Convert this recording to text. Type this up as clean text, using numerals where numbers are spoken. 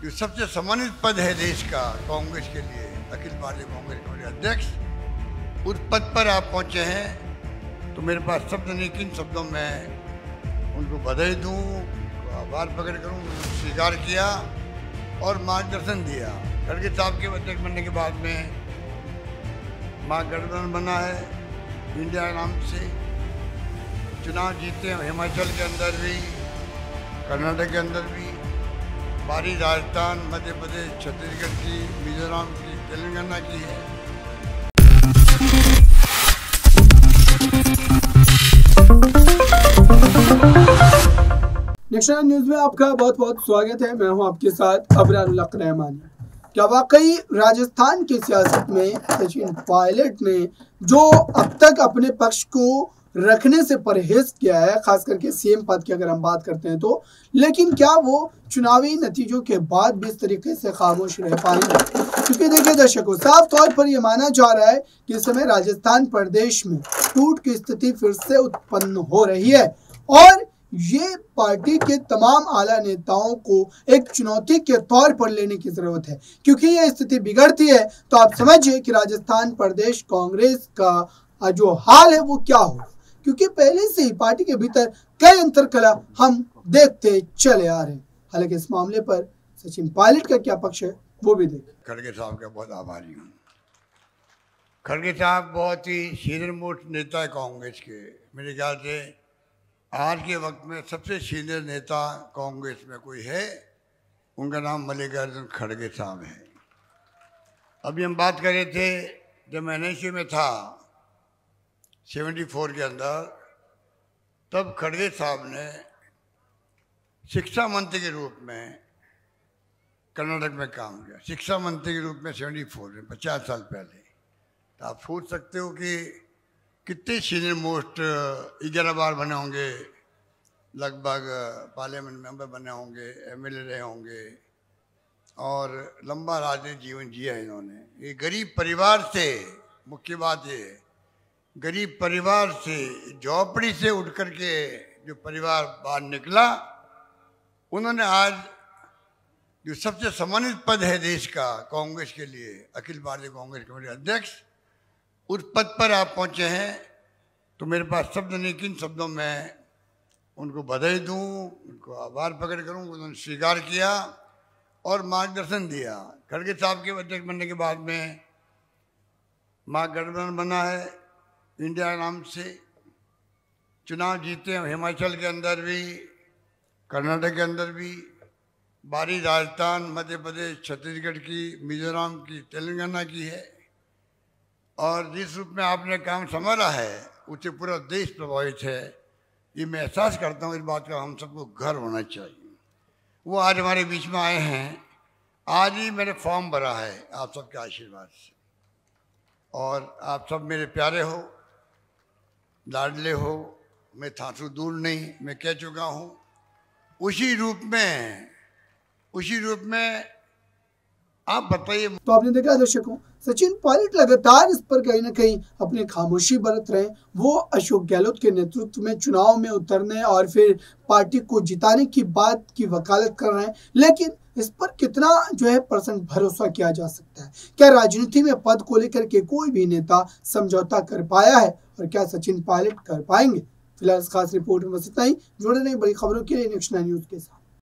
जो सबसे सम्मानित पद है देश का कांग्रेस के लिए, अखिल भारतीय कांग्रेस कमेटी अध्यक्ष, उस पद पर आप पहुंचे हैं तो मेरे पास शब्द नहीं, किन शब्दों में उनको बधाई दूं, उनको आभार प्रकट करूं। उन्होंने स्वीकार किया और मार्गदर्शन दिया। खड़गे साहब के अध्यक्ष बनने के बाद में महागठबंधन बना है इंडिया नाम से, चुनाव जीते हैं हिमाचल के अंदर भी, कर्नाटक के अंदर भी, बारी राजस्थान, मध्य प्रदेश, छत्तीसगढ़ की, मिजोरम की, तेलंगाना की है। नेशनल न्यूज में आपका बहुत बहुत स्वागत है। मैं हूं आपके साथ अबरार उल हक रहमानी। क्या वाकई राजस्थान की सियासत में सचिन पायलट ने जो अब तक अपने पक्ष को रखने से परहेज किया है, खास करके सीएम पद की अगर हम बात करते हैं तो, लेकिन क्या वो चुनावी नतीजों के बाद भी इस तरीके से खामोश रह पाएंगे? क्योंकि देखिए दर्शकों, साफ तौर पर यह माना जा रहा है कि इस समय राजस्थान प्रदेश में टूट की स्थिति फिर से उत्पन्न हो रही है और ये पार्टी के तमाम आला नेताओं को एक चुनौती के तौर पर लेने की जरूरत है। क्योंकि ये स्थिति बिगड़ती है तो आप समझिए कि राजस्थान प्रदेश कांग्रेस का जो हाल है वो क्या होगा। क्योंकि पहले से ही पार्टी के भीतर कई अंतरकला हम देखते चले आ रहे हैं। हालांकि इस मामले पर सचिन पायलट का क्या पक्ष है वो भी देखें। खड़गे साहब का बहुत आभारी हूँ। खड़गे साहब बहुत ही सीनियर मोस्ट नेता है कांग्रेस के। मेरे ख्याल से आज के वक्त में सबसे सीनियर नेता कांग्रेस में कोई है, उनका नाम मल्लिकार्जुन खड़गे साहब है। अभी हम बात कर रहे थे, जब मैं एनएसयू में था 74 के अंदर, तब खड़गे साहब ने शिक्षा मंत्री के रूप में कर्नाटक में काम किया। शिक्षा मंत्री के रूप में 74 में, 50 साल पहले। तो आप सोच सकते हो कि कितने सीनियर मोस्ट 11 बार बने होंगे, लगभग पार्लियामेंट मेंबर बने होंगे, एमएलए रहे होंगे और लंबा राजनीतिक जीवन जिया इन्होंने। ये गरीब परिवार से, मुख्य बात ये, गरीब परिवार से, झोपड़ी से उठ करके जो परिवार बाहर निकला, उन्होंने आज जो सबसे सम्मानित पद है देश का कांग्रेस के लिए, अखिल भारतीय कांग्रेस कमेटी अध्यक्ष, उस पद पर आप पहुंचे हैं तो मेरे पास शब्द नहीं, किन शब्दों में उनको बधाई दूं, उनको आभार प्रकट करूं। उन्होंने स्वीकार किया और मार्गदर्शन दिया। खड़गे साहब के अध्यक्ष बनने के बाद में महागठबंधन बना है इंडिया नाम से, चुनाव जीते हैं हिमाचल के अंदर भी, कर्नाटक के अंदर भी, बारी राजस्थान, मध्य प्रदेश, छत्तीसगढ़ की, मिजोरम की, तेलंगाना की है। और जिस रूप में आपने काम संभाला है उससे पूरा देश प्रभावित है। ये मैं एहसास करता हूँ, इस बात का हम सबको गर्व होना चाहिए। वो आज हमारे बीच में आए हैं। आज ही मैंने फॉर्म भरा है आप सबके आशीर्वाद से, और आप सब मेरे प्यारे हो, लाडले हो। मैं थासू दूर नहीं, मैं कह चुका हूँ। उसी रूप में आप बताइए। तो आपने देखा दर्शकों, सचिन पायलट लगातार इस पर कहीं ना कहीं अपनी खामोशी बरत रहे हैं। वो अशोक गहलोत के नेतृत्व में चुनाव में उतरने और फिर पार्टी को जिताने की बात की वकालत कर रहे हैं, लेकिन इस पर कितना जो है % भरोसा किया जा सकता है? क्या राजनीति में पद को लेकर के कोई भी नेता समझौता कर पाया है और क्या सचिन पायलट कर पाएंगे? फिलहाल इस खास रिपोर्ट में बस इतना ही। जुड़े रहिए बड़ी खबरों के लिए नेशनल न्यूज के साथ।